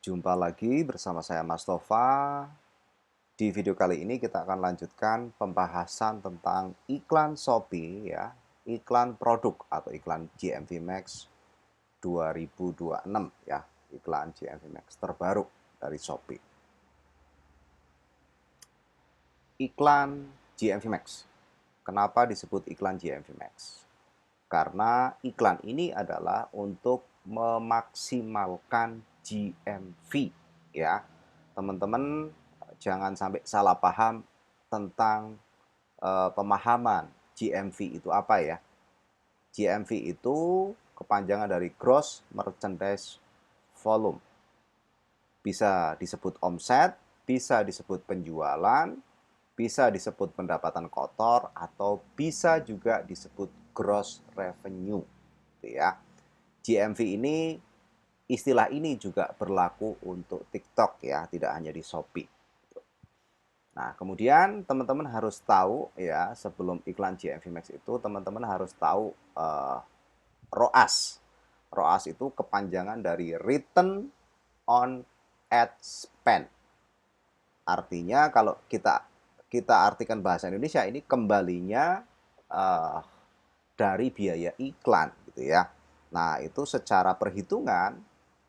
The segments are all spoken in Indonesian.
Jumpa lagi bersama saya Mas Tova. Di video kali ini kita akan lanjutkan pembahasan tentang iklan Shopee ya, iklan produk atau iklan GMV Max 2026 ya, iklan GMV Max terbaru dari Shopee. Iklan GMV Max. Kenapa disebut iklan GMV Max? Karena iklan ini adalah untuk memaksimalkan GMV ya. Teman-teman jangan sampai salah paham tentang pemahaman GMV itu apa ya. GMV itu kepanjangan dari Gross Merchandise Volume. Bisa disebut omset, bisa disebut penjualan, bisa disebut pendapatan kotor, atau bisa juga disebut gross revenue. Ya. GMV ini, istilah ini juga berlaku untuk TikTok ya, tidak hanya di Shopee. Nah, kemudian teman-teman harus tahu ya, sebelum iklan GMV Max itu teman-teman harus tahu ROAS. ROAS itu kepanjangan dari Return on Ad Spend. Artinya kalau kita artikan bahasa Indonesia ini kembalinya uh, dari biaya iklan gitu ya. Nah, itu secara perhitungan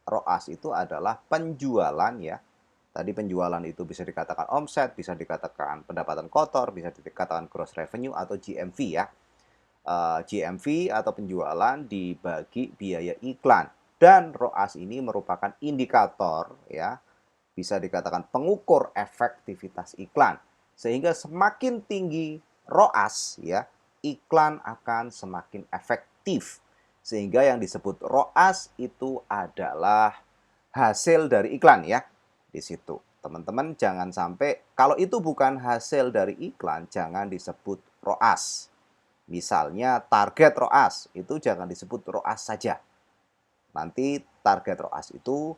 ROAS itu adalah penjualan ya. Tadi penjualan itu bisa dikatakan omset, bisa dikatakan pendapatan kotor, bisa dikatakan gross revenue atau GMV ya. GMV atau penjualan dibagi biaya iklan. Dan ROAS ini merupakan indikator ya, bisa dikatakan pengukur efektivitas iklan. Sehingga semakin tinggi ROAS ya, iklan akan semakin efektif. Sehingga yang disebut ROAS itu adalah hasil dari iklan ya. Di situ. Teman-teman jangan sampai kalau itu bukan hasil dari iklan jangan disebut ROAS. Misalnya target ROAS itu jangan disebut ROAS saja. Nanti target ROAS itu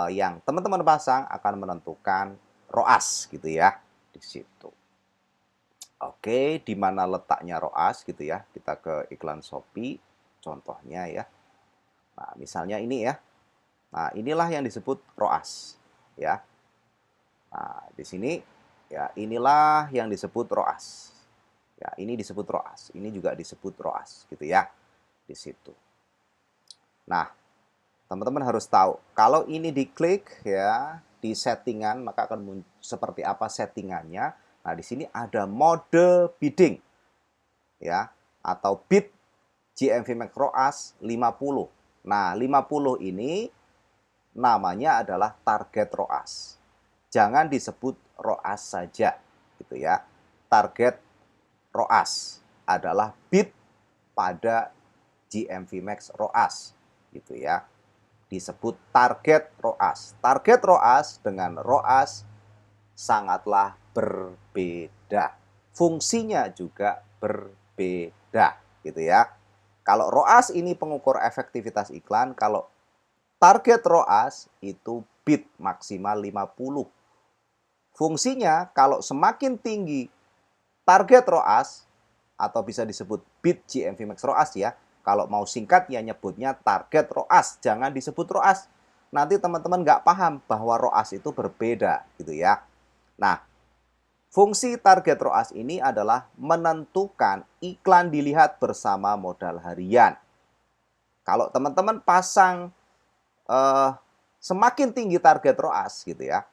yang teman-teman pasang akan menentukan ROAS gitu ya di situ. Oke, di mana letaknya ROAS gitu ya? Kita ke iklan Shopee contohnya ya. Nah, misalnya ini ya. Nah, inilah yang disebut ROAS ya. Nah, di sini ya inilah yang disebut ROAS. Ya, ini disebut ROAS, ini juga disebut ROAS gitu ya di situ. Nah, teman-teman harus tahu, kalau ini diklik ya di settingan, maka akan seperti apa settingannya. Nah, di sini ada mode bidding ya atau bid GMV Max ROAS 50. Nah, 50 ini namanya adalah target ROAS. Jangan disebut ROAS saja gitu ya. Target ROAS adalah bid pada GMV Max ROAS gitu ya. Disebut target ROAS. Target ROAS dengan ROAS sangatlah berbeda. Fungsinya juga berbeda gitu ya. Kalau ROAS ini pengukur efektivitas iklan, kalau target ROAS itu bid maksimal 50. Fungsinya kalau semakin tinggi target ROAS atau bisa disebut bid GMV Max ROAS ya. Kalau mau singkat ya nyebutnya target ROAS, jangan disebut ROAS. Nanti teman-teman nggak paham bahwa ROAS itu berbeda gitu ya. Nah, fungsi target ROAS ini adalah menentukan iklan dilihat bersama modal harian. Kalau teman-teman pasang semakin tinggi target ROAS gitu ya,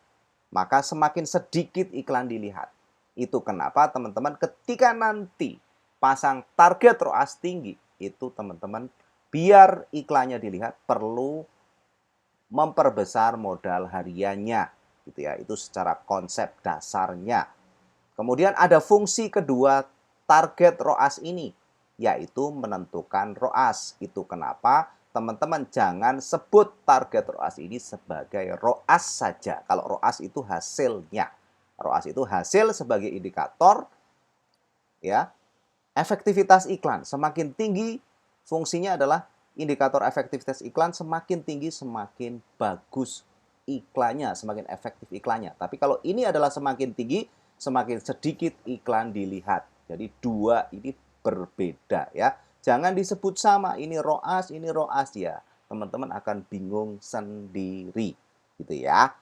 maka semakin sedikit iklan dilihat. Itu kenapa teman-teman ketika nanti pasang target ROAS tinggi, itu teman-teman biar iklannya dilihat perlu memperbesar modal hariannya gitu ya. Itu secara konsep dasarnya. Kemudian ada fungsi kedua target ROAS ini, yaitu menentukan ROAS. Itu kenapa teman-teman jangan sebut target ROAS ini sebagai ROAS saja. Kalau ROAS itu hasilnya. ROAS itu hasil sebagai indikator ya. Efektivitas iklan semakin tinggi, fungsinya adalah indikator efektivitas iklan semakin tinggi semakin bagus iklannya, semakin efektif iklannya. Tapi kalau ini adalah semakin tinggi, semakin sedikit iklan dilihat. Jadi dua ini berbeda ya. Jangan disebut sama, ini ROAS ya. Teman-teman akan bingung sendiri. Gitu ya.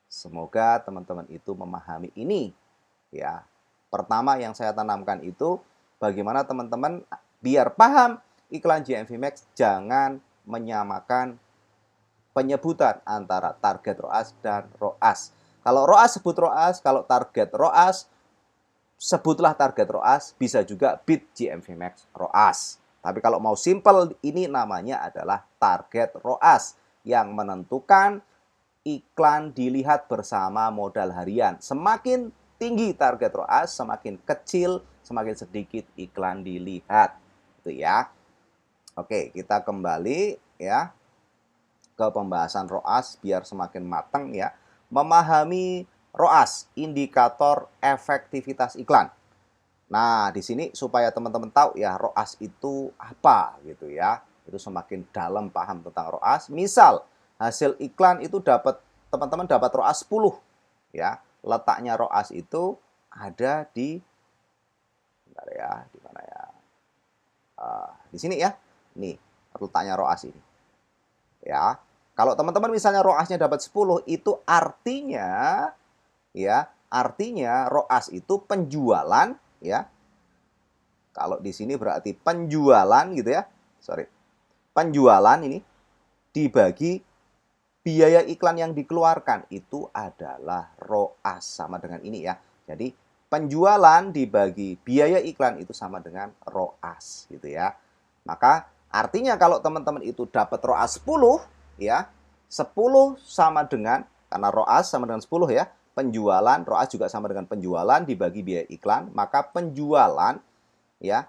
Semoga teman-teman itu memahami ini ya. Pertama yang saya tanamkan itu bagaimana teman-teman biar paham iklan GMV Max jangan menyamakan penyebutan antara target ROAS dan ROAS. Kalau ROAS sebut ROAS, kalau target ROAS sebutlah target ROAS, bisa juga beat GMV Max ROAS. Tapi kalau mau simple, ini namanya adalah target ROAS yang menentukan iklan dilihat bersama modal harian. Semakin tinggi target ROAS, semakin kecil, semakin sedikit iklan dilihat. Itu ya. Oke, kita kembali ya ke pembahasan ROAS biar semakin matang ya. Memahami ROAS, indikator efektivitas iklan. Nah, di sini supaya teman-teman tahu ya ROAS itu apa gitu ya. Itu semakin dalam paham tentang ROAS. Misal, hasil iklan itu teman-teman dapat ROAS 10 ya. Letaknya ROAS itu ada di bentar ya, di mana ya? Di sini ya. Nih, letaknya ROAS ini. Ya. Kalau teman-teman misalnya ROAS-nya dapat 10, itu artinya ROAS itu penjualan ya. Kalau di sini berarti penjualan gitu ya. Sorry. Penjualan ini dibagi biaya iklan yang dikeluarkan itu adalah ROAS sama dengan ini ya. Jadi penjualan dibagi biaya iklan itu sama dengan ROAS gitu ya. Maka artinya kalau teman-teman itu dapat ROAS 10 ya, 10 sama dengan karena ROAS sama dengan 10 ya. Penjualan ROAS juga sama dengan penjualan dibagi biaya iklan, maka penjualan ya.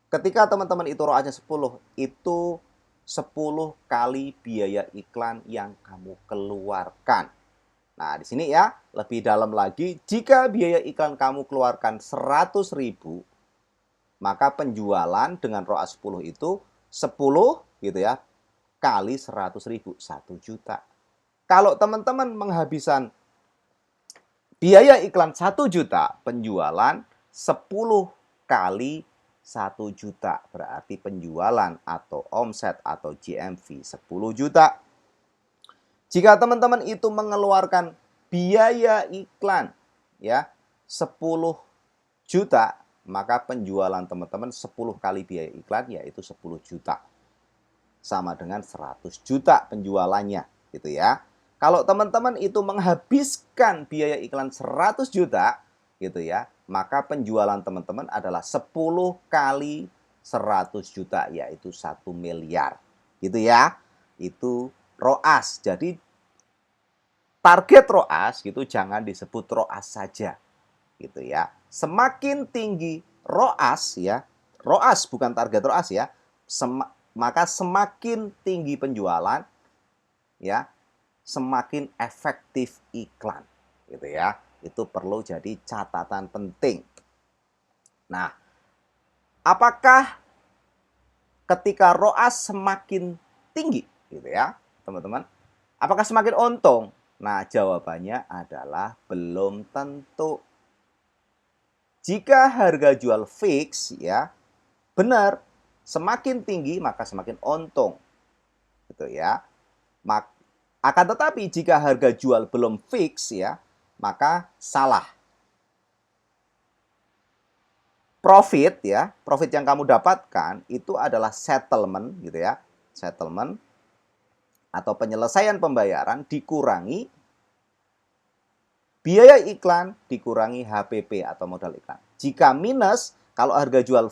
Ketika teman-teman itu ROAS-nya 10, itu 10 kali biaya iklan yang kamu keluarkan. Nah, di sini ya, lebih dalam lagi, jika biaya iklan kamu keluarkan 100.000, maka penjualan dengan ROAS 10 itu 10 gitu ya, kali 100.000, 1 juta. Kalau teman-teman menghabiskan biaya iklan 1 juta, penjualan 10 kali 1 juta. Berarti penjualan atau omset atau GMV 10 juta. Jika teman-teman itu mengeluarkan biaya iklan ya 10 juta, maka penjualan teman-teman 10 kali biaya iklan yaitu 10 juta. Sama dengan 100 juta penjualannya gitu ya. Kalau teman-teman itu menghabiskan biaya iklan 100 juta gitu ya, maka penjualan teman-teman adalah 10 kali 100 juta yaitu 1 miliar. Gitu ya. Itu ROAS. Jadi target ROAS gitu jangan disebut ROAS saja. Gitu ya. Semakin tinggi ROAS ya, ROAS bukan target ROAS ya. Maka semakin tinggi penjualan ya, semakin efektif iklan gitu ya. Itu perlu jadi catatan penting. Nah, apakah ketika ROAS semakin tinggi gitu ya, teman-teman? Apakah semakin untung? Nah, jawabannya adalah belum tentu. Jika harga jual fix ya, benar, semakin tinggi maka semakin untung. Gitu ya. Akan tetapi jika harga jual belum fix ya, maka salah. Profit ya, profit yang kamu dapatkan itu adalah settlement gitu ya. Settlement atau penyelesaian pembayaran dikurangi biaya iklan dikurangi HPP atau modal iklan. Jika minus, kalau harga jual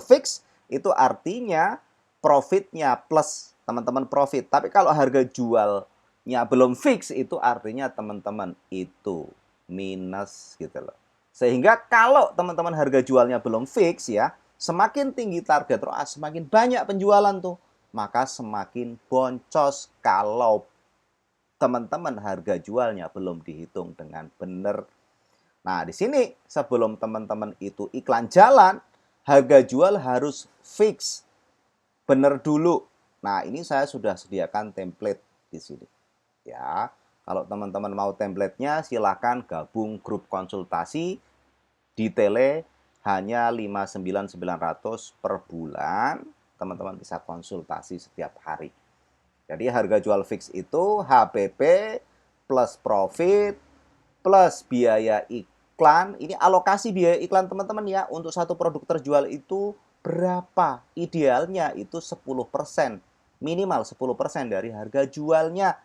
fix itu artinya profitnya plus teman-teman profit. Tapi kalau harga jualnya belum fix itu artinya teman-teman itu minus gitu loh. Sehingga kalau teman-teman harga jualnya belum fix ya, semakin tinggi target ROAS, semakin banyak penjualan tuh, maka semakin boncos kalau teman-teman harga jualnya belum dihitung dengan benar. Nah, di sini sebelum teman-teman itu iklan jalan, harga jual harus fix. Benar dulu. Nah, ini saya sudah sediakan template di sini. Ya, kalau teman-teman mau template-nya silakan gabung grup konsultasi. Detailnya hanya 5.900 per bulan. Teman-teman bisa konsultasi setiap hari. Jadi harga jual fix itu HPP plus profit plus biaya iklan. Ini alokasi biaya iklan teman-teman ya. Untuk satu produk terjual itu berapa? Idealnya itu 10%. Minimal 10% dari harga jualnya.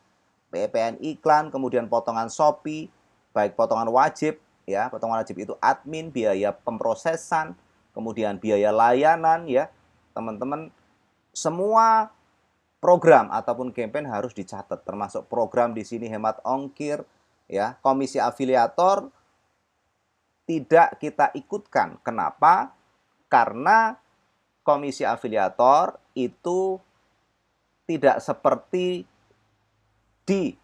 PPN iklan, kemudian potongan Shopee, baik potongan wajib, ya, potongan wajib itu admin, biaya pemrosesan, kemudian biaya layanan, ya, teman-teman, semua program ataupun campaign harus dicatat, termasuk program di sini hemat ongkir, ya, komisi afiliator tidak kita ikutkan. Kenapa? Karena komisi afiliator itu tidak seperti di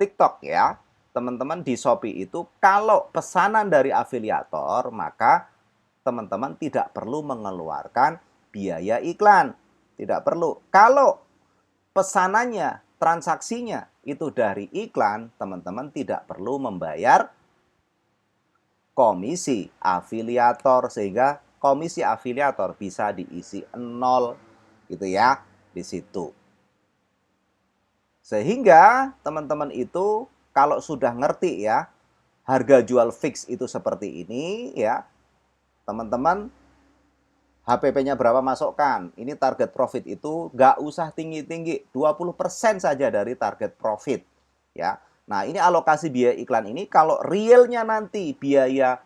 TikTok ya. Teman-teman di Shopee itu kalau pesanan dari afiliator, maka teman-teman tidak perlu mengeluarkan biaya iklan. Tidak perlu. Kalau pesanannya, transaksinya itu dari iklan, teman-teman tidak perlu membayar komisi afiliator, sehingga komisi afiliator bisa diisi 0 gitu ya di situ. Sehingga teman-teman itu kalau sudah ngerti ya harga jual fix itu seperti ini ya, teman-teman HPP-nya berapa masukkan. Ini target profit itu nggak usah tinggi-tinggi, 20% saja dari target profit ya. Nah, ini alokasi biaya iklan ini kalau realnya nanti biaya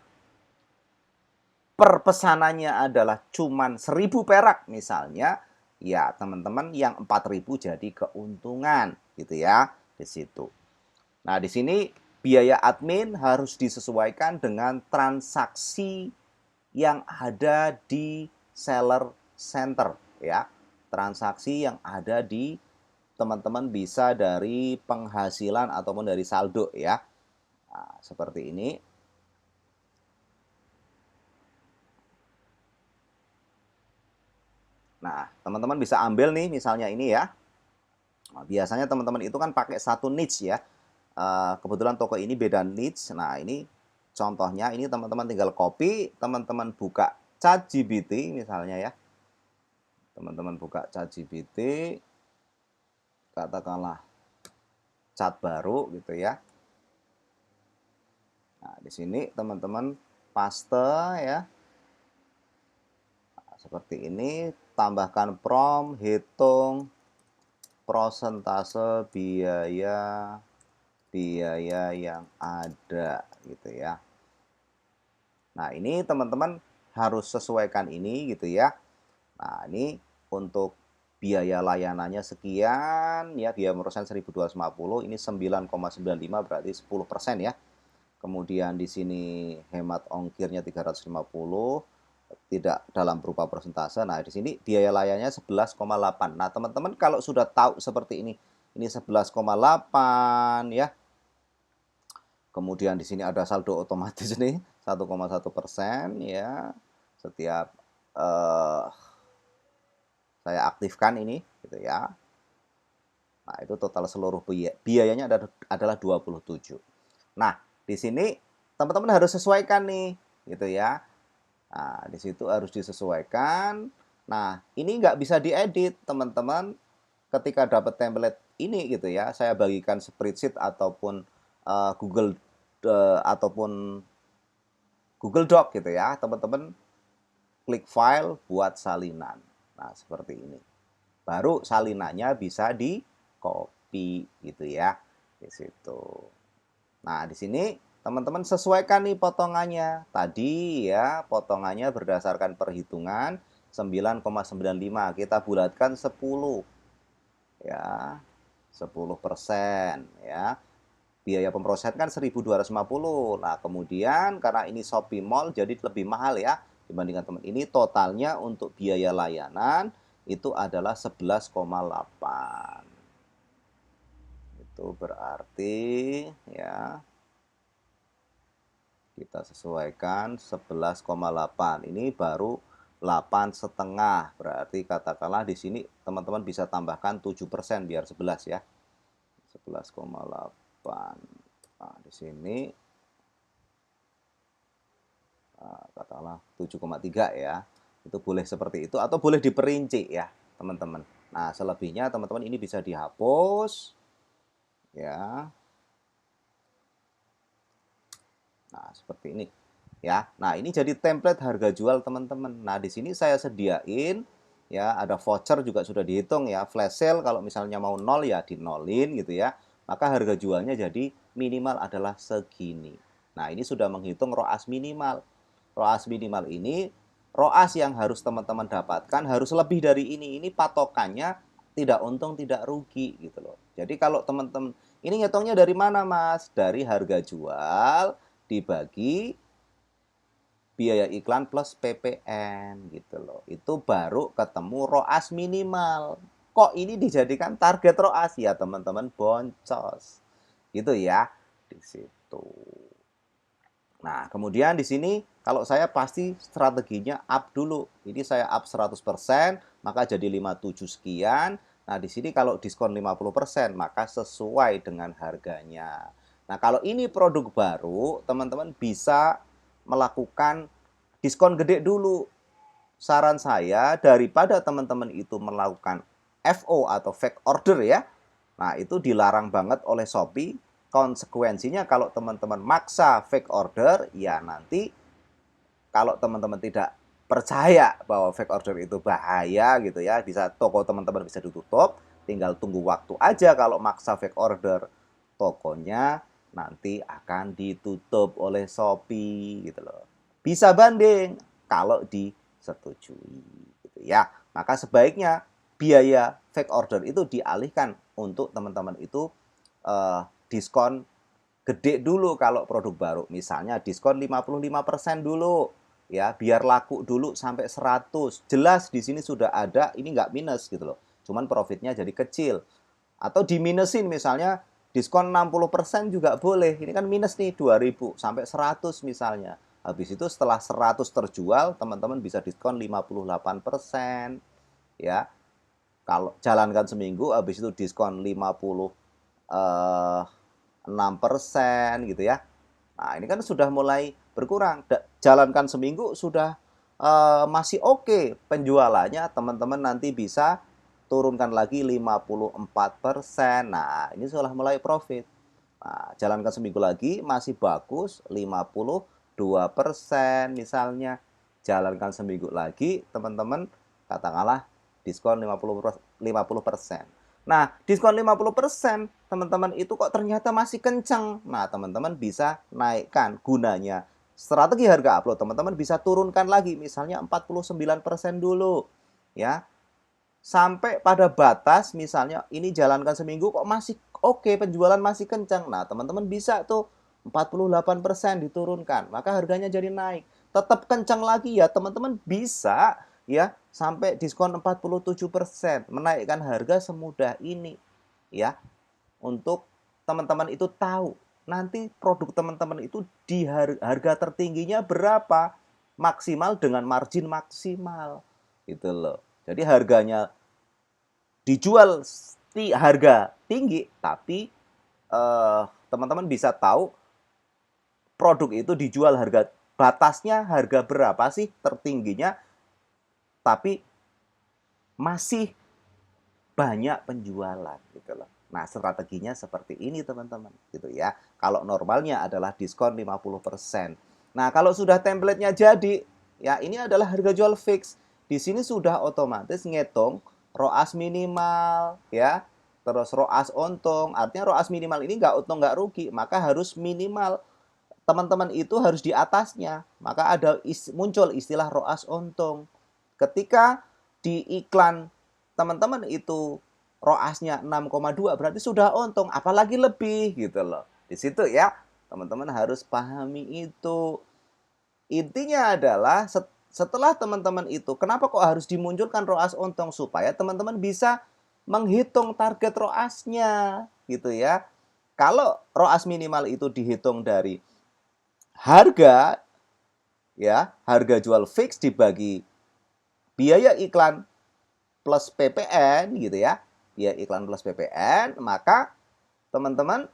per pesanannya adalah cuman 1.000 perak misalnya, ya teman-teman yang 4.000 jadi keuntungan gitu ya di situ. Nah, di sini biaya admin harus disesuaikan dengan transaksi yang ada di seller center ya. Transaksi yang ada di teman-teman bisa dari penghasilan ataupun dari saldo ya. Nah, seperti ini. Nah, teman-teman bisa ambil nih misalnya ini ya. Nah, biasanya teman-teman itu kan pakai satu niche ya. Kebetulan toko ini beda niche. Nah, ini contohnya, ini teman-teman tinggal copy, teman-teman buka ChatGPT misalnya ya. Teman-teman buka ChatGPT, katakanlah chat baru gitu ya. Nah, di sini teman-teman paste ya. Nah, seperti ini, tambahkan prompt, hitung prosentase biaya yang ada gitu ya. Nah, ini teman-teman harus sesuaikan ini gitu ya. Nah, ini untuk biaya layanannya sekian ya, biaya perusahaan 1.250, ini 9,95 berarti 10% ya. Kemudian di sini hemat ongkirnya 350, tidak dalam berupa persentase. Nah, di sini biaya layannya 11,8. Nah, teman-teman kalau sudah tahu seperti ini 11,8 ya. Kemudian di sini ada saldo otomatis nih 1,1% ya. Setiap saya aktifkan ini gitu ya. Nah, itu total seluruh biayanya adalah 27. Nah, di sini teman-teman harus sesuaikan nih gitu ya. Nah, di situ harus disesuaikan. Nah, ini nggak bisa diedit teman-teman ketika dapat template ini gitu ya. Saya bagikan spreadsheet ataupun Google ataupun Google Doc gitu ya. Teman-teman klik file buat salinan. Nah, seperti ini. Baru salinannya bisa di copy gitu ya di situ. Nah, di sini teman-teman sesuaikan nih potongannya. Tadi ya, potongannya berdasarkan perhitungan 9,95. Kita bulatkan 10 ya. 10% ya. Biaya pemrosesan kan 1.250. Nah, kemudian karena ini Shopee Mall jadi lebih mahal ya dibandingkan teman ini, totalnya untuk biaya layanan itu adalah 11,8. Itu berarti ya kita sesuaikan 11,8. Ini baru 8,5. Berarti katakanlah di sini teman-teman bisa tambahkan 7% biar 11 ya. 11,8. Nah, di sini katakanlah 7,3 ya. Itu boleh seperti itu atau boleh diperinci ya, teman-teman. Nah, selebihnya teman-teman ini bisa dihapus ya. Nah, seperti ini ya. Nah, ini jadi template harga jual teman-teman. Nah, di sini saya sediain ya, ada voucher juga sudah dihitung ya. Flash sale kalau misalnya mau nol ya dinolin gitu ya. Maka harga jualnya jadi minimal adalah segini. Nah, ini sudah menghitung ROAS minimal. ROAS minimal ini ROAS yang harus teman-teman dapatkan harus lebih dari ini. Ini patokannya tidak untung tidak rugi gitu loh. Jadi kalau teman-teman ini ngitungnya dari mana, Mas? Dari harga jual dibagi biaya iklan plus PPN gitu loh. Itu baru ketemu ROAS minimal. Kok ini dijadikan target ROAS ya teman-teman, boncos. Gitu ya di situ. Nah, kemudian di sini kalau saya pasti strateginya up dulu. Ini saya up 100%, maka jadi 57 sekian. Nah, di sini kalau diskon 50%, maka sesuai dengan harganya. Nah, kalau ini produk baru, teman-teman bisa melakukan diskon gede dulu. Saran saya, daripada teman-teman itu melakukan FO atau fake order ya, nah itu dilarang banget oleh Shopee. Konsekuensinya kalau teman-teman maksa fake order, ya nanti kalau teman-teman tidak percaya bahwa fake order itu bahaya gitu ya, bisa toko teman-teman bisa ditutup, tinggal tunggu waktu aja. Kalau maksa fake order, tokonya nanti akan ditutup oleh Shopee gitu loh. Bisa banding kalau disetujui gitu ya. Maka sebaiknya biaya fake order itu dialihkan untuk teman-teman itu diskon gede dulu kalau produk baru. Misalnya diskon 55% dulu ya, biar laku dulu sampai 100. Jelas di sini sudah ada, ini nggak minus gitu loh. Cuman profitnya jadi kecil. Atau diminusin misalnya diskon 60% juga boleh. Ini kan minus nih 2000 sampai 100 misalnya. Habis itu setelah 100 terjual, teman-teman bisa diskon 58% ya. Kalau jalankan seminggu, habis itu diskon 6% gitu ya. Nah, ini kan sudah mulai berkurang. Jalankan seminggu sudah masih oke penjualannya, teman-teman nanti bisa turunkan lagi 54%. Nah, ini sudah mulai profit. Nah, jalankan seminggu lagi masih bagus 52% misalnya. Jalankan seminggu lagi, teman-teman katakanlah diskon 50%. Nah, diskon 50%, teman-teman itu kok ternyata masih kencang. Nah, teman-teman bisa naikkan gunanya. Strategi harga upload, teman-teman bisa turunkan lagi, misalnya 49% dulu. Ya, sampai pada batas, misalnya ini jalankan seminggu kok masih oke, penjualan masih kencang. Nah, teman-teman bisa tuh 48% diturunkan, maka harganya jadi naik. Tetap kencang lagi ya, teman-teman bisa ya sampai diskon 47%, menaikkan harga semudah ini ya. Untuk teman-teman itu tahu nanti produk teman-teman itu di harga tertingginya berapa, maksimal dengan margin maksimal gitu loh. Jadi harganya dijual harga tinggi, tapi teman-teman bisa tahu produk itu dijual harga batasnya harga berapa sih tertingginya, tapi masih banyak penjualan gitu loh. Nah, strateginya seperti ini teman-teman gitu ya. Kalau normalnya adalah diskon 50%. Nah, kalau sudah templatenya jadi, ya ini adalah harga jual fix. Di sini sudah otomatis ngitung ROAS minimal ya. Terus ROAS untung, artinya ROAS minimal ini nggak untung nggak rugi, maka harus minimal teman-teman itu harus di atasnya. Maka ada muncul istilah ROAS untung. Ketika di iklan teman-teman itu ROAS-nya 6,2 berarti sudah untung, apalagi lebih gitu loh. Di situ ya, teman-teman harus pahami itu. Intinya adalah setelah teman-teman itu, kenapa kok harus dimunculkan ROAS untung supaya teman-teman bisa menghitung target ROAS-nya gitu ya. Kalau ROAS minimal itu dihitung dari harga ya, harga jual fix dibagi biaya iklan plus PPN gitu ya. Biaya iklan plus PPN, maka teman-teman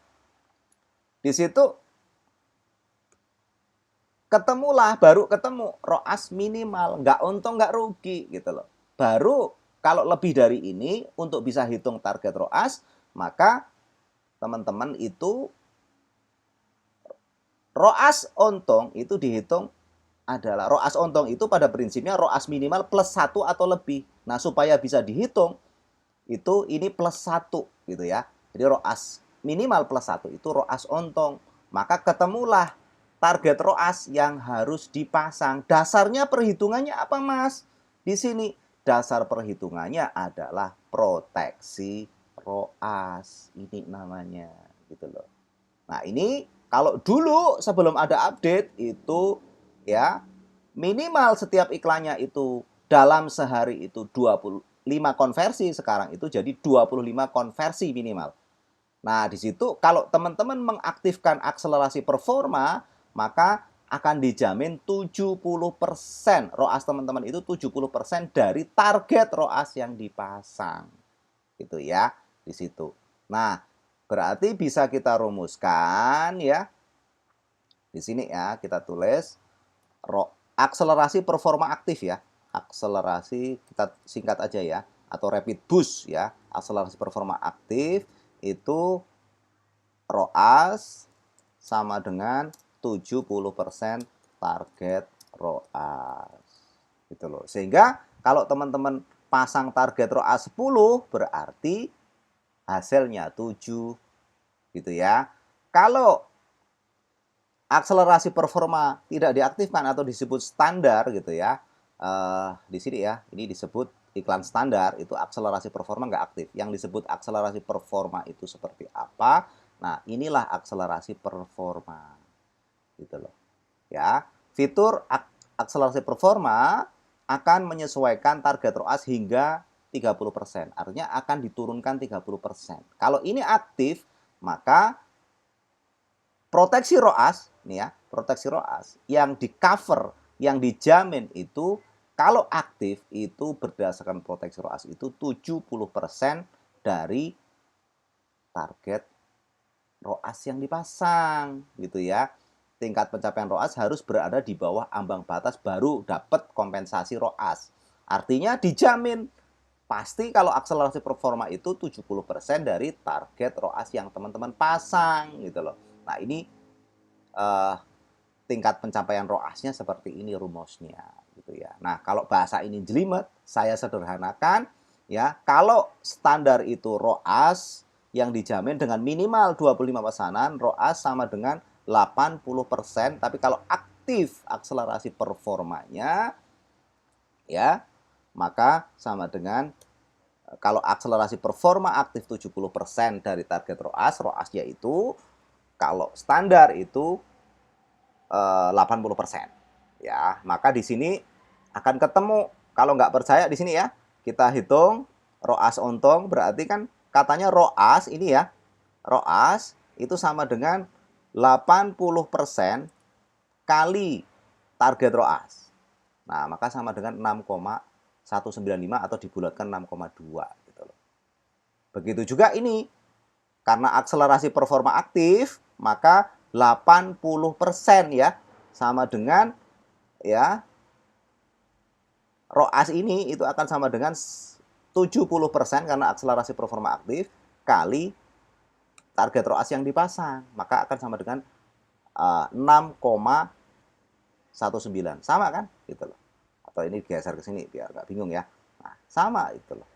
di situ ketemulah, baru ketemu ROAS minimal, nggak untung nggak rugi gitu loh. Baru Kalau lebih dari ini, untuk bisa hitung target ROAS, maka teman-teman itu ROAS ontong itu dihitung adalah ROAS ontong itu pada prinsipnya ROAS minimal plus 1 atau lebih. Nah, supaya bisa dihitung itu ini plus 1 gitu ya. Jadi ROAS minimal plus 1 itu ROAS ontong. Maka ketemulah target ROAS yang harus dipasang. Dasarnya perhitungannya apa, Mas? Di sini dasar perhitungannya adalah proteksi ROAS. Ini namanya gitu loh. Nah, ini kalau dulu sebelum ada update itu ya minimal setiap iklannya itu dalam sehari itu 25 konversi, sekarang itu jadi 25 konversi minimal. Nah, di situ kalau teman-teman mengaktifkan akselerasi performa, maka akan dijamin 70%. ROAS teman-teman itu 70% dari target ROAS yang dipasang. Gitu ya, di situ. Nah, berarti bisa kita rumuskan ya. Di sini ya, kita tulis akselerasi performa aktif ya. Akselerasi kita singkat aja ya, atau rapid boost ya. Akselerasi performa aktif itu ROAS sama dengan 70% target ROAS. Gitu loh. Sehingga kalau teman-teman pasang target ROAS 10 berarti hasilnya 7 gitu ya. Kalau akselerasi performa tidak diaktifkan atau disebut standar gitu ya. Di sini ya, ini disebut iklan standar, itu akselerasi performa nggak aktif. Yang disebut akselerasi performa itu seperti apa? Nah, inilah akselerasi performa. Gitu loh. Ya, fitur akselerasi performa akan menyesuaikan target ROAS hingga 30%. Artinya akan diturunkan 30%. Kalau ini aktif, maka proteksi ROAS, nih ya, proteksi ROAS yang di cover, yang dijamin itu kalau aktif itu berdasarkan proteksi ROAS itu 70% dari target ROAS yang dipasang gitu ya. Tingkat pencapaian ROAS harus berada di bawah ambang batas baru dapat kompensasi ROAS. Artinya dijamin pasti kalau akselerasi performa itu 70% dari target ROAS yang teman-teman pasang gitu loh. Nah, ini tingkat pencapaian ROAS-nya seperti ini rumusnya gitu ya. Nah, kalau bahasa ini jelimet, saya sederhanakan ya. Kalau standar itu ROAS yang dijamin dengan minimal 25 pesanan, ROAS sama dengan 80%, tapi kalau aktif akselerasi performanya ya, maka sama dengan kalau akselerasi performa aktif 70% dari target ROAS, ROAS-nya itu kalau standar itu 80%. Ya, maka di sini akan ketemu. Kalau nggak percaya di sini ya, kita hitung ROAS ontong berarti kan katanya ROAS ini ya. ROAS itu sama dengan 80% kali target ROAS. Nah, maka sama dengan 6,195 atau dibulatkan 6,2 gitu loh. Begitu juga ini. Karena akselerasi performa aktif, maka 80% ya sama dengan ya ROAS ini itu akan sama dengan 70% karena akselerasi performa aktif kali target ROAS yang dipasang, maka akan sama dengan 6,19. Sama kan? Gitu loh. Atau ini geser ke sini biar nggak bingung ya. Nah, sama itu loh.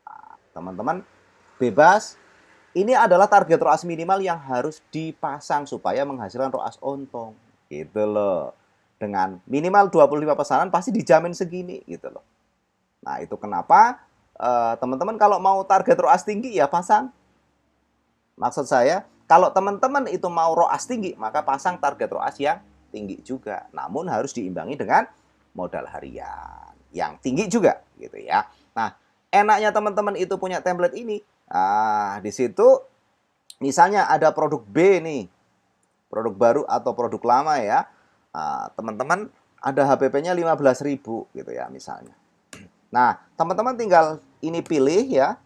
Nah, teman-teman bebas. Ini adalah target ROAS minimal yang harus dipasang supaya menghasilkan ROAS ontong. Gitu loh. Dengan minimal 25 pesanan pasti dijamin segini gitu loh. Nah, itu kenapa teman-teman kalau mau target ROAS tinggi ya pasang. Maksud saya, kalau teman-teman itu mau ROAS tinggi, maka pasang target ROAS yang tinggi juga. Namun harus diimbangi dengan modal harian yang tinggi juga gitu ya. Nah, enaknya teman-teman itu punya template ini. Nah, di situ misalnya ada produk B nih, produk baru atau produk lama ya. Nah, teman-teman ada HPP-nya 15.000 gitu ya misalnya. Nah, teman-teman tinggal ini pilih ya.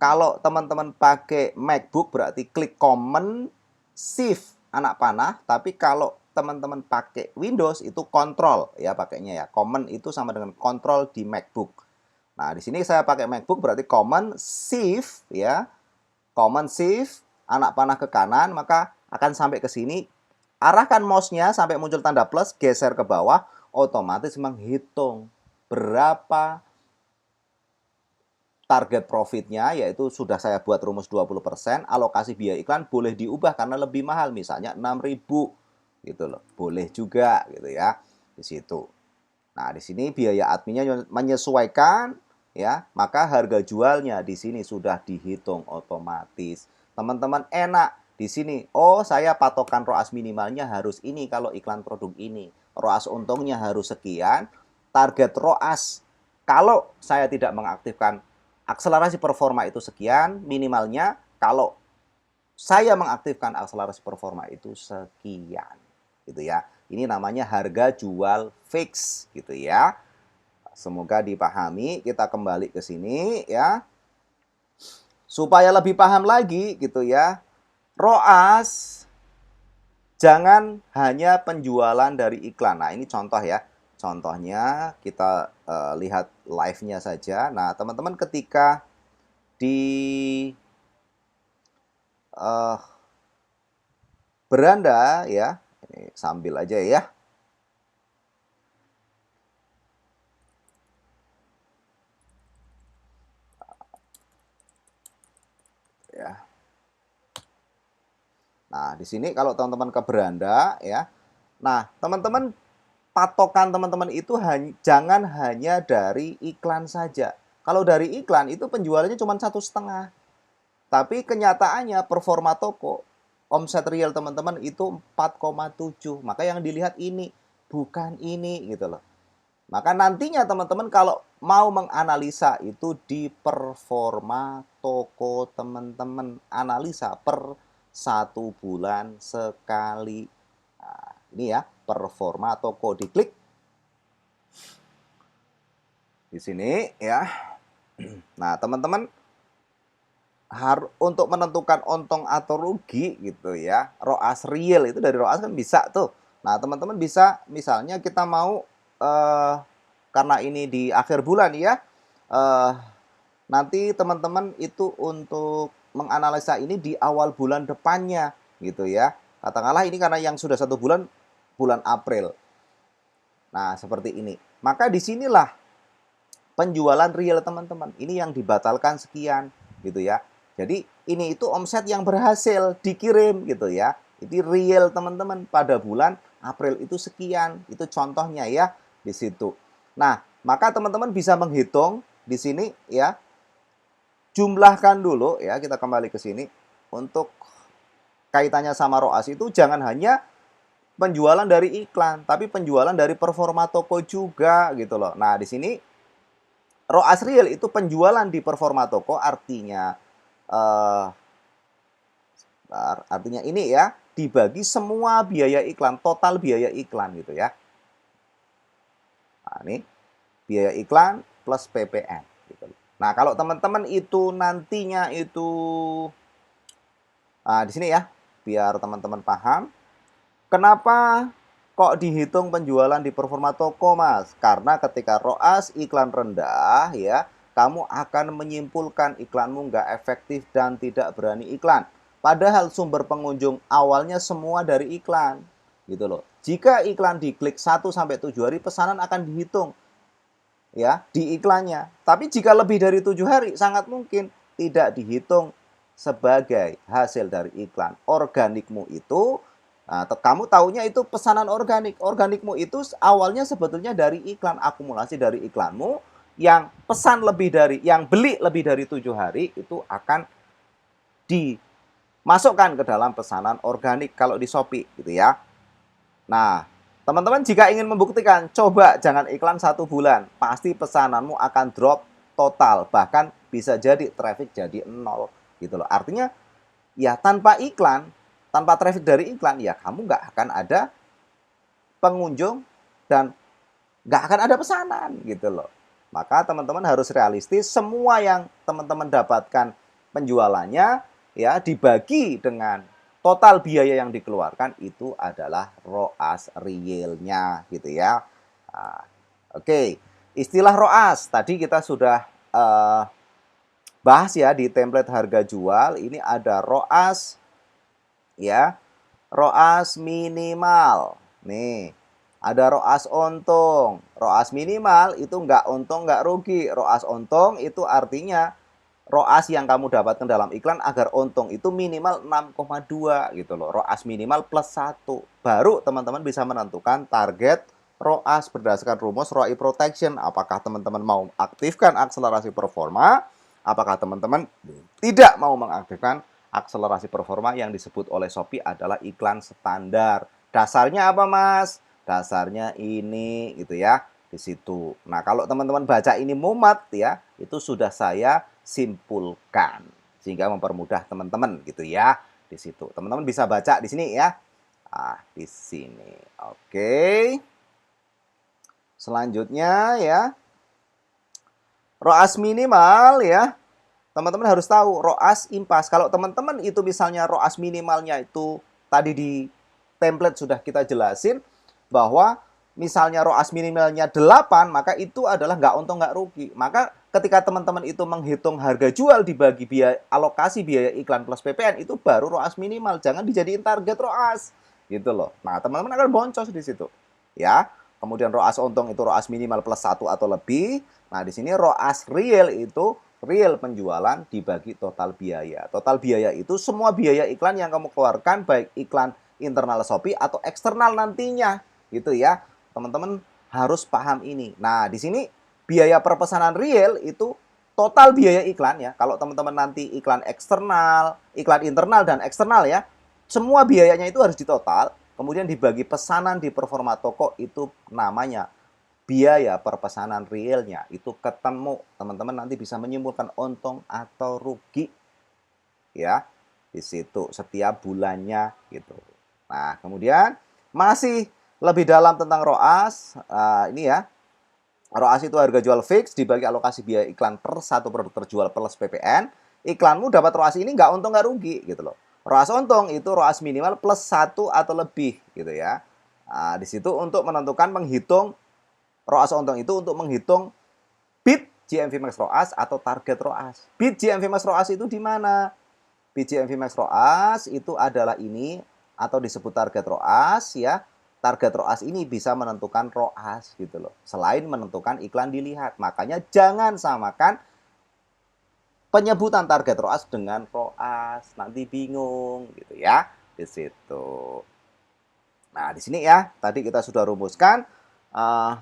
Kalau teman-teman pakai MacBook berarti klik Command Shift anak panah, tapi kalau teman-teman pakai Windows itu Control ya pakainya ya. Command itu sama dengan Control di MacBook. Nah, di sini saya pakai MacBook berarti Command Shift ya. Command Shift, anak panah ke kanan, maka akan sampai ke sini. Arahkan mouse-nya sampai muncul tanda plus, geser ke bawah, otomatis menghitung berapa target profitnya, yaitu sudah saya buat rumus 20%, alokasi biaya iklan boleh diubah karena lebih mahal, misalnya 6.000 gitu loh. Boleh juga gitu ya di situ. Nah, di sini biaya adminnya menyesuaikan ya, maka harga jualnya di sini sudah dihitung otomatis. Teman-teman enak di sini. Oh, saya patokan ROAS minimalnya harus ini kalau iklan produk ini. ROAS untungnya harus sekian. Target ROAS kalau saya tidak mengaktifkan akselerasi performa itu sekian, minimalnya kalau saya mengaktifkan akselerasi performa itu sekian. Gitu ya. Ini namanya harga jual fix gitu ya. Semoga dipahami. Kita kembali ke sini ya. Supaya lebih paham lagi gitu ya. ROAS jangan hanya penjualan dari iklan. Nah, ini contoh ya. Contohnya kita lihat live-nya saja. Nah, teman-teman ketika di uh, beranda ya, ini sambil aja ya. Ya. Nah, di sini kalau teman-teman ke beranda ya. Nah, teman-teman patokan teman-teman itu jangan hanya dari iklan saja. Kalau dari iklan itu penjualannya cuma 1,5. Tapi kenyataannya performa toko, omset real teman-teman itu 4,7. Maka yang dilihat ini, bukan ini gitu loh. Maka nantinya teman-teman kalau mau menganalisa itu di performa toko teman-teman. Analisa per 1 bulan sekali. Nah, ini ya, performa toko. Diklik di sini ya. Nah, teman-teman untuk menentukan untung atau rugi gitu ya, ROAS real itu dari ROAS kan bisa tuh. Nah, teman-teman bisa misalnya kita mau karena ini di akhir bulan ya, nanti teman-teman itu untuk menganalisa ini di awal bulan depannya gitu ya. Katakanlah ini karena yang sudah 1 bulan, bulan April. Nah, seperti ini. Maka disinilah penjualan real teman-teman. Ini yang dibatalkan sekian gitu ya. Jadi ini itu omset yang berhasil dikirim gitu ya. Jadi real teman-teman pada bulan April itu sekian. Itu contohnya ya di situ. Nah, maka teman-teman bisa menghitung di sini ya. Jumlahkan dulu ya, kita kembali ke sini untuk kaitannya sama ROAS itu jangan hanya penjualan dari iklan, tapi penjualan dari performa toko juga gitu loh. Nah, di sini ROAS real itu penjualan di performa toko artinya artinya ini ya dibagi semua biaya iklan, total biaya iklan gitu ya. Nah, ini biaya iklan plus PPN gitu. Nah, kalau teman-teman itu nantinya itu di sini ya biar teman-teman paham kenapa kok dihitung penjualan di performa toko, Mas? Karena ketika ROAS iklan rendah, ya, kamu akan menyimpulkan iklanmu nggak efektif dan tidak berani iklan. Padahal sumber pengunjung awalnya semua dari iklan, gitu loh. Jika iklan diklik 1 sampai 7 hari, pesanan akan dihitung, ya, di iklannya. Tapi jika lebih dari 7 hari, sangat mungkin tidak dihitung sebagai hasil dari iklan. Organikmu itu kamu taunya itu pesanan organik. Organikmu itu awalnya sebetulnya dari iklan, akumulasi dari iklanmu yang pesan lebih dari, yang beli lebih dari 7 hari itu akan dimasukkan ke dalam pesanan organik kalau di Shopee gitu ya. Nah, teman-teman jika ingin membuktikan, coba jangan iklan 1 bulan. Pasti pesananmu akan drop total, bahkan bisa jadi traffic jadi 0 gitu loh. Artinya ya tanpa iklan, tanpa traffic dari iklan, ya kamu nggak akan ada pengunjung dan nggak akan ada pesanan gitu loh. Maka teman-teman harus realistis, semua yang teman-teman dapatkan penjualannya ya dibagi dengan total biaya yang dikeluarkan itu adalah ROAS realnya gitu ya. Nah, oke. Istilah ROAS tadi kita sudah bahas ya di template harga jual. Ini ada ROAS ya, ROAS minimal. Nih, ada ROAS untung. ROAS minimal itu nggak untung nggak rugi. ROAS untung itu artinya ROAS yang kamu dapatkan dalam iklan agar untung itu minimal 6,2 gitu loh. ROAS minimal plus 1. Baru teman-teman bisa menentukan target ROAS berdasarkan rumus ROI Protection. Apakah teman-teman mau aktifkan akselerasi performa? Apakah teman-teman tidak mau mengaktifkan akselerasi performa yang disebut oleh Shopee adalah iklan standar. Dasarnya apa, Mas? Dasarnya ini gitu ya, di situ. Nah, kalau teman-teman baca ini mumet ya, itu sudah saya simpulkan sehingga mempermudah teman-teman gitu ya di situ. Teman-teman bisa baca di sini ya. Di sini. Oke. Selanjutnya ya, ROAS minimal ya. Teman-teman harus tahu ROAS impas. Kalau teman-teman itu misalnya ROAS minimalnya itu tadi di template sudah kita jelasin bahwa misalnya ROAS minimalnya 8, maka itu adalah nggak untung nggak rugi. Maka ketika teman-teman itu menghitung harga jual dibagi biaya alokasi biaya iklan plus PPN, itu baru ROAS minimal. Jangan dijadiin target ROAS. Gitu loh. Nah, teman-teman akan boncos di situ. Ya. Kemudian ROAS untung itu ROAS minimal plus 1 atau lebih. Nah, di sini ROAS real itu real penjualan dibagi total biaya. Total biaya itu semua biaya iklan yang kamu keluarkan, baik iklan internal Shopee atau eksternal nantinya. Gitu ya. Teman-teman harus paham ini. Nah, di sini biaya per pesanan real itu total biaya iklan ya. Kalau teman-teman nanti iklan eksternal, iklan internal dan eksternal ya, semua biayanya itu harus ditotal. Kemudian dibagi pesanan di performa toko itu namanya biaya per pesanan realnya itu ketemu. Teman-teman nanti bisa menyimpulkan untung atau rugi ya di situ setiap bulannya gitu. Nah, kemudian masih lebih dalam tentang ROAS, ini ya. ROAS itu harga jual fix dibagi alokasi biaya iklan per satu produk terjual plus PPN. Iklanmu dapat ROAS ini nggak untung nggak rugi gitu loh. ROAS untung itu ROAS minimal plus 1 atau lebih gitu ya. Nah, di situ untuk menentukan menghitung ROAS untung itu untuk menghitung bid GMV Max ROAS atau target ROAS. Bid GMV Max ROAS itu di mana? Bid GMV Max ROAS itu adalah ini atau disebut target ROAS ya. Target ROAS ini bisa menentukan ROAS gitu loh. Selain menentukan iklan dilihat. Makanya jangan samakan penyebutan target ROAS dengan ROAS. Nanti bingung gitu ya. Di situ. Nah, di sini ya, tadi kita sudah rumuskan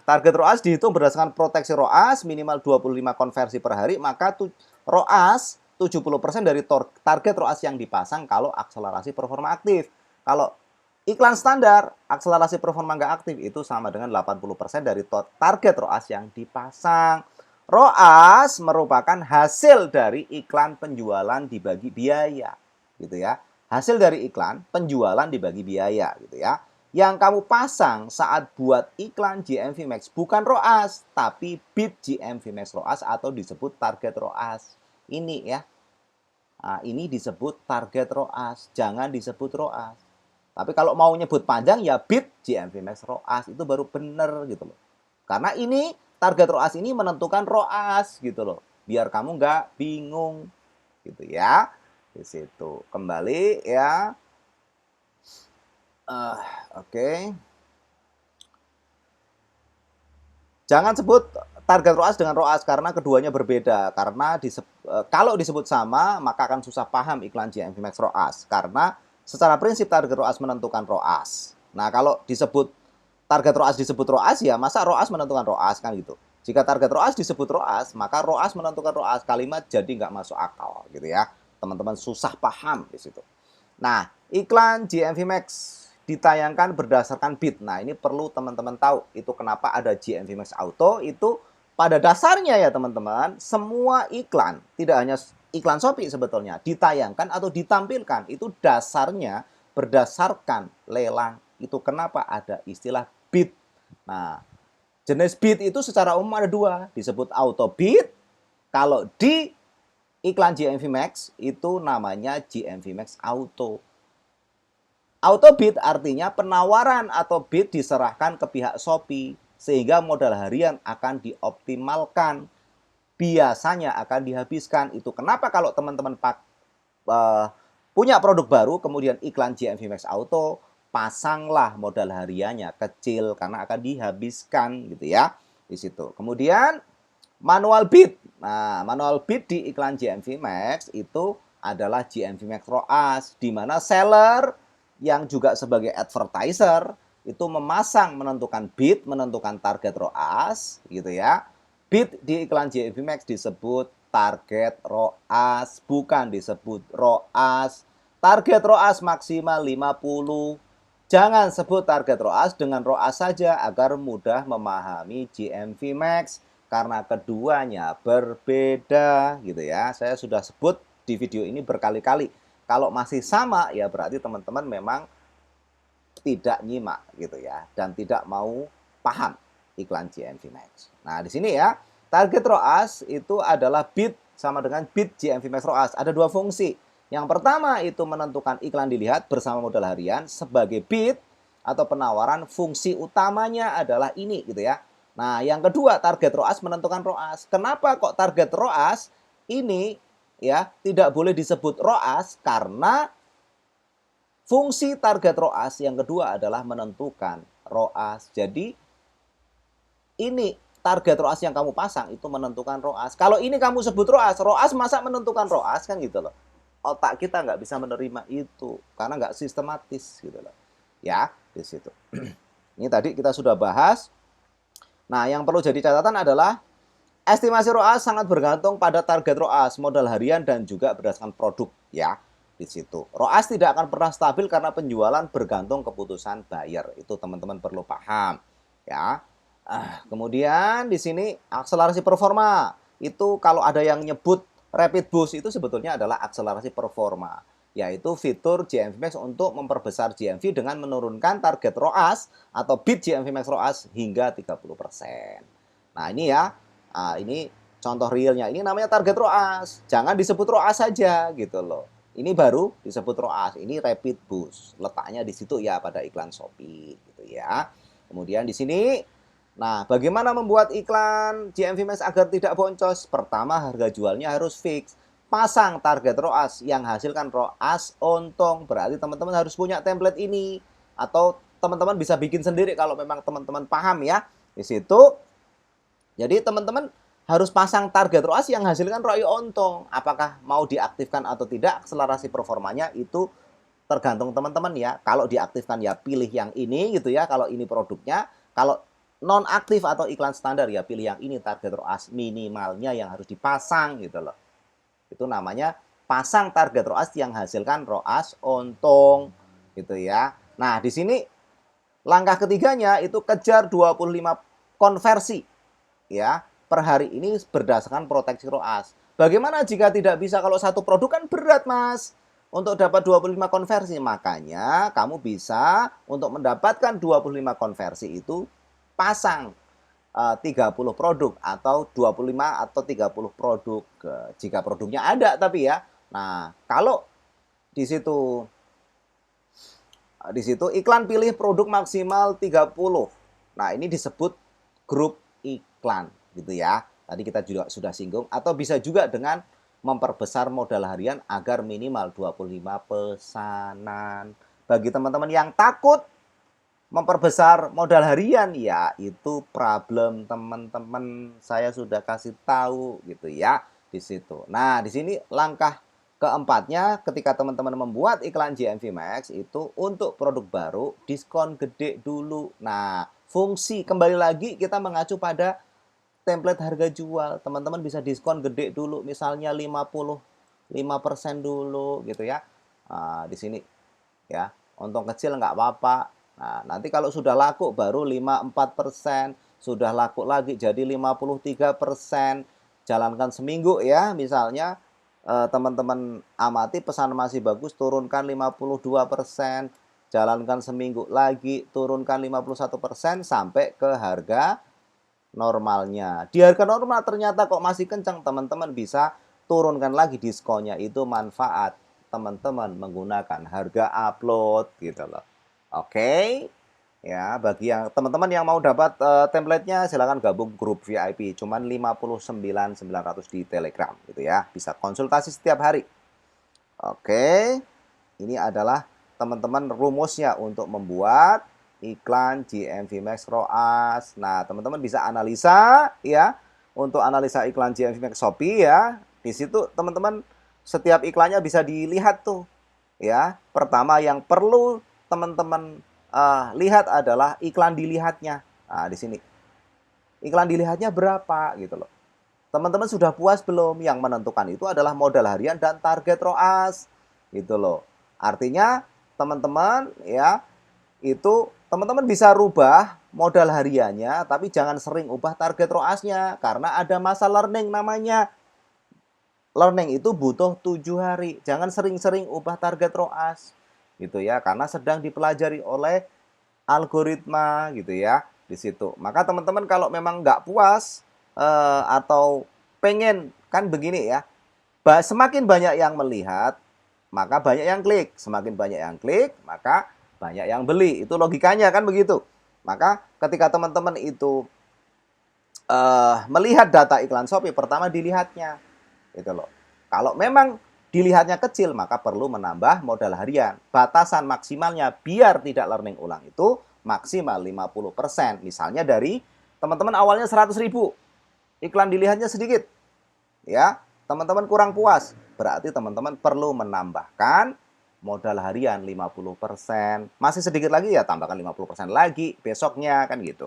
target ROAS dihitung berdasarkan proteksi ROAS minimal 25 konversi per hari, maka ROAS 70% dari target ROAS yang dipasang kalau akselerasi performa aktif. Kalau iklan standar, akselerasi performa nggak aktif itu sama dengan 80% dari target ROAS yang dipasang. ROAS merupakan hasil dari iklan penjualan dibagi biaya, gitu ya. Hasil dari iklan penjualan dibagi biaya, gitu ya. Yang kamu pasang saat buat iklan GMV Max bukan ROAS, tapi bid GMV Max ROAS atau disebut target ROAS. Ini ya. Nah, ini disebut target ROAS, jangan disebut ROAS. Tapi kalau mau nyebut panjang ya bid GMV Max ROAS itu baru benar gitu loh. Karena ini target ROAS ini menentukan ROAS gitu loh. Biar kamu nggak bingung gitu ya. Di situ. Kembali ya. Oke. Jangan sebut target ROAS dengan ROAS karena keduanya berbeda. Karena kalau disebut sama, maka akan susah paham iklan GMV Max ROAS. Karena secara prinsip target ROAS menentukan ROAS. Nah, kalau disebut target ROAS disebut ROAS, ya masa ROAS menentukan ROAS kan gitu. Jika target ROAS disebut ROAS, maka ROAS menentukan ROAS. Kalimat jadi nggak masuk akal gitu ya. Teman-teman susah paham di situ. Nah, iklan GMV Max ditayangkan berdasarkan bid. Nah, ini perlu teman-teman tahu. Itu kenapa ada GMV Max Auto. Itu pada dasarnya ya teman-teman, semua iklan, tidak hanya iklan Shopee sebetulnya, ditayangkan atau ditampilkan. Itu dasarnya berdasarkan lelang. Itu kenapa ada istilah bid. Nah, jenis bid itu secara umum ada dua. Disebut auto bid. Kalau di iklan GMV Max itu namanya GMV Max Auto. Auto bid artinya penawaran atau bid diserahkan ke pihak Shopee. sehingga modal harian akan dioptimalkan. Biasanya akan dihabiskan. Itu kenapa kalau teman-teman punya produk baru, kemudian iklan GMV Max Auto, pasanglah modal hariannya kecil karena akan dihabiskan gitu ya di situ. Kemudian manual bid. Nah, manual bid di iklan GMV Max itu adalah GMV Max ROAS, di mana seller yang juga sebagai advertiser itu memasang menentukan bid, menentukan target ROAS gitu ya. Bid di iklan GMV Max disebut target ROAS, bukan disebut ROAS. Target ROAS maksimal 50. Jangan sebut target ROAS dengan ROAS saja agar mudah memahami GMV Max karena keduanya berbeda gitu ya. Saya sudah sebut di video ini berkali-kali. Kalau masih sama ya berarti teman-teman memang tidak nyimak gitu ya dan tidak mau paham iklan GMV Max. Nah, di sini ya, target ROAS itu adalah bid sama dengan bid GMV Max ROAS. Ada dua fungsi. Yang pertama itu menentukan iklan dilihat bersama modal harian sebagai bid atau penawaran. Fungsi utamanya adalah ini gitu ya. Nah, yang kedua target ROAS menentukan ROAS. Kenapa kok target ROAS ini ya tidak boleh disebut ROAS? Karena fungsi target ROAS yang kedua adalah menentukan ROAS. Jadi ini target ROAS yang kamu pasang itu menentukan ROAS. Kalau ini kamu sebut ROAS, ROAS masa menentukan ROAS kan gitu loh. Otak kita nggak bisa menerima itu karena nggak sistematis gitu loh. Ya, di situ. Ini tadi kita sudah bahas. Nah, yang perlu jadi catatan adalah estimasi ROAS sangat bergantung pada target ROAS, modal harian dan juga berdasarkan produk ya. Di situ. ROAS tidak akan pernah stabil karena penjualan bergantung keputusan buyer. Itu teman-teman perlu paham ya. Kemudian di sini akselerasi performa. Itu kalau ada yang nyebut rapid boost itu sebetulnya adalah akselerasi performa, yaitu fitur GMV Max untuk memperbesar GMV dengan menurunkan target ROAS atau bid GMV Max ROAS hingga 30%. Nah, ini ya. Ini contoh realnya. Ini namanya target ROAS. Jangan disebut ROAS saja gitu loh. Ini baru disebut ROAS. Ini rapid boost. Letaknya di situ ya pada iklan Shopee gitu ya. Kemudian di sini nah, bagaimana membuat iklan GMV Max agar tidak boncos? Pertama, harga jualnya harus fix. Pasang target ROAS yang hasilkan ROAS untung. Berarti teman-teman harus punya template ini. Atau teman-teman bisa bikin sendiri kalau memang teman-teman paham ya. Di situ, jadi teman-teman harus pasang target ROAS yang hasilkan ROI untung. Apakah mau diaktifkan atau tidak, akselerasi performanya itu tergantung teman-teman ya. Kalau diaktifkan ya pilih yang ini gitu ya. Kalau ini produknya. Kalau non-aktif atau iklan standar ya pilih yang ini target ROAS minimalnya yang harus dipasang gitu loh. Itu namanya pasang target ROAS yang hasilkan ROAS untung gitu ya. Nah, di sini langkah ketiganya itu kejar 25 konversi ya per hari ini berdasarkan proteksi ROAS. Bagaimana jika tidak bisa? Kalau satu produk kan berat, Mas. Untuk dapat 25 konversi, makanya kamu bisa untuk mendapatkan 25 konversi itu pasang 30 produk atau 25 atau 30 produk jika produknya ada tapi ya. Nah, kalau di situ iklan pilih produk maksimal 30. Nah, ini disebut grup iklan gitu ya. Tadi kita juga sudah singgung atau bisa juga dengan memperbesar modal harian agar minimal 25 pesanan. Bagi teman-teman yang takut memperbesar modal harian ya itu problem teman-teman, saya sudah kasih tahu gitu ya di situ. Nah, di sini langkah keempatnya ketika teman-teman membuat iklan GMV Max itu untuk produk baru diskon gede dulu. Nah, fungsi kembali lagi kita mengacu pada template harga jual. Teman-teman bisa diskon gede dulu misalnya 55% dulu gitu ya. Nah, di sini ya, untung kecil nggak apa-apa. Nah, nanti kalau sudah laku baru 54%, sudah laku lagi jadi 53%. Jalankan seminggu ya, misalnya teman-teman amati pesan masih bagus, turunkan 52%, jalankan seminggu lagi, turunkan 51% sampai ke harga normalnya. Di harga normal ternyata kok masih kencang, teman-teman bisa turunkan lagi diskonnya. Itu manfaat teman-teman menggunakan harga upload gitu loh. Oke. Ya, bagi yang teman-teman yang mau dapat template-nya silahkan gabung grup VIP. Cuman 59.900 di Telegram gitu ya. Bisa konsultasi setiap hari. Oke. Ini adalah teman-teman rumusnya untuk membuat iklan GMV Max ROAS. Nah, teman-teman bisa analisa ya. Untuk analisa iklan GMV Max Shopee ya. Di situ teman-teman setiap iklannya bisa dilihat tuh. Ya, pertama yang perlu teman-teman lihat adalah iklan dilihatnya. Nah, di sini. Iklan dilihatnya berapa gitu loh. Teman-teman sudah puas belum? Yang menentukan itu adalah modal harian dan target ROAS. Gitu loh. Artinya teman-teman ya, itu teman-teman bisa rubah modal hariannya, tapi jangan sering ubah target ROAS-nya karena ada masa learning namanya. Learning itu butuh 7 hari. Jangan sering-sering ubah target ROAS. Gitu ya, karena sedang dipelajari oleh algoritma gitu ya di situ. Maka teman-teman kalau memang nggak puas atau pengen kan begini ya, semakin banyak yang melihat, maka banyak yang klik. Semakin banyak yang klik, maka banyak yang beli. Itu logikanya kan begitu. Maka ketika teman-teman itu melihat data iklan Shopee, pertama dilihatnya. Gitu loh. Kalau memang dilihatnya kecil, maka perlu menambah modal harian. Batasan maksimalnya biar tidak learning ulang itu maksimal 50%. Misalnya dari teman-teman awalnya 100.000, iklan dilihatnya sedikit. Ya, teman-teman kurang puas. Berarti teman-teman perlu menambahkan modal harian 50%. Masih sedikit lagi ya tambahkan 50% lagi besoknya kan gitu.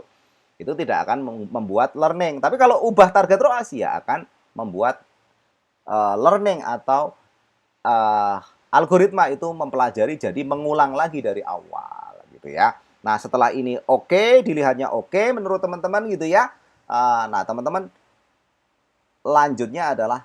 Itu tidak akan membuat learning. Tapi kalau ubah target ROAS ya akan membuat learning atau algoritma itu mempelajari jadi mengulang lagi dari awal gitu ya. Nah, setelah ini oke, dilihatnya oke menurut teman-teman gitu ya. Nah, teman-teman lanjutnya adalah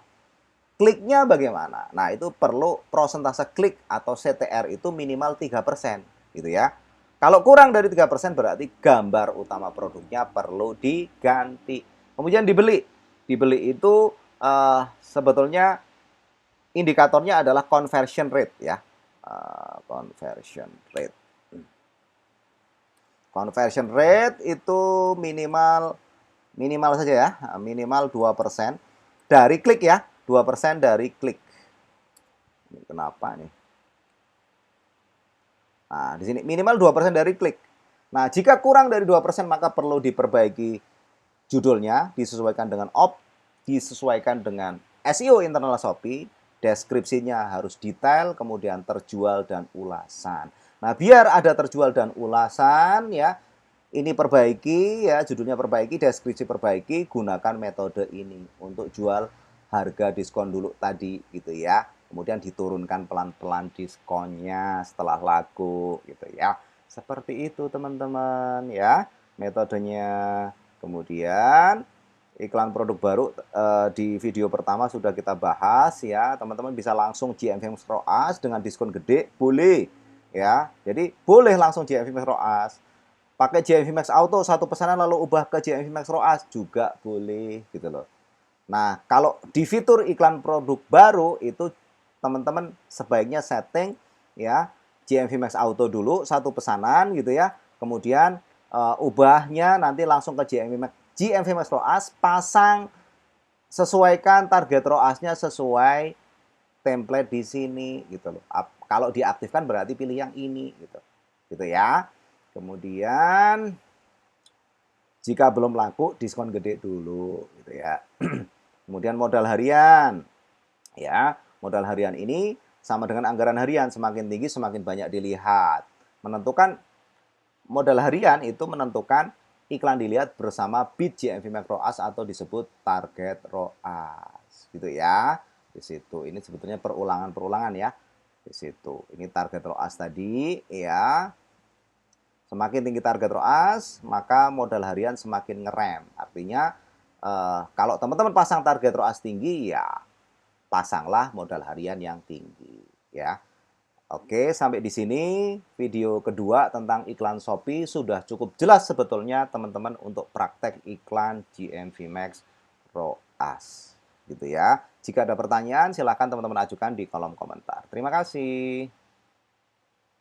kliknya bagaimana? Nah, itu perlu prosentase klik atau CTR itu minimal 3% gitu ya. Kalau kurang dari 3% berarti gambar utama produknya perlu diganti. Kemudian dibeli. Dibeli itu sebetulnya indikatornya adalah conversion rate ya. Conversion rate. Conversion rate itu minimal saja ya, minimal 2% dari klik ya, 2% dari klik. Ini kenapa nih? Nah, di sini minimal 2% dari klik. Nah, jika kurang dari 2% maka perlu diperbaiki judulnya, disesuaikan dengan SEO internal Shopee, deskripsinya harus detail, kemudian terjual dan ulasan. Nah, biar ada terjual dan ulasan ya, ini perbaiki ya, judulnya perbaiki, deskripsi perbaiki, gunakan metode ini untuk jual harga diskon dulu tadi gitu ya. Kemudian diturunkan pelan-pelan diskonnya setelah laku gitu ya. Seperti itu teman-teman ya metodenya. Kemudian iklan produk baru di video pertama sudah kita bahas ya. Teman-teman bisa langsung GMV Max ROAS dengan diskon gede, boleh ya. Jadi boleh langsung GMV Max ROAS. Pakai GMV Max Auto satu pesanan lalu ubah ke GMV Max ROAS juga boleh gitu loh. Nah, kalau di fitur iklan produk baru itu teman-teman sebaiknya setting ya GMV Max Auto dulu satu pesanan gitu ya. Kemudian ubahnya nanti langsung ke GMV Max ROAS, pasang sesuaikan target ROAS-nya sesuai template di sini gitu loh. Kalau diaktifkan berarti pilih yang ini gitu. Gitu ya. Kemudian jika belum laku diskon gede dulu gitu ya. Kemudian modal harian. Ya, modal harian ini sama dengan anggaran harian, semakin tinggi semakin banyak dilihat. Menentukan modal harian itu menentukan iklan dilihat bersama bid GMV Max ROAS atau disebut target ROAS. Gitu ya. Di situ. Ini sebetulnya perulangan-perulangan ya. Di situ. Ini target ROAS tadi ya. Semakin tinggi target ROAS, maka modal harian semakin ngerem. Artinya kalau teman-teman pasang target ROAS tinggi, ya pasanglah modal harian yang tinggi. Ya, oke, sampai di sini video kedua tentang iklan Shopee sudah cukup jelas sebetulnya teman-teman untuk praktek iklan GMV Max ROAS. Gitu ya. Jika ada pertanyaan, silakan teman-teman ajukan di kolom komentar. Terima kasih.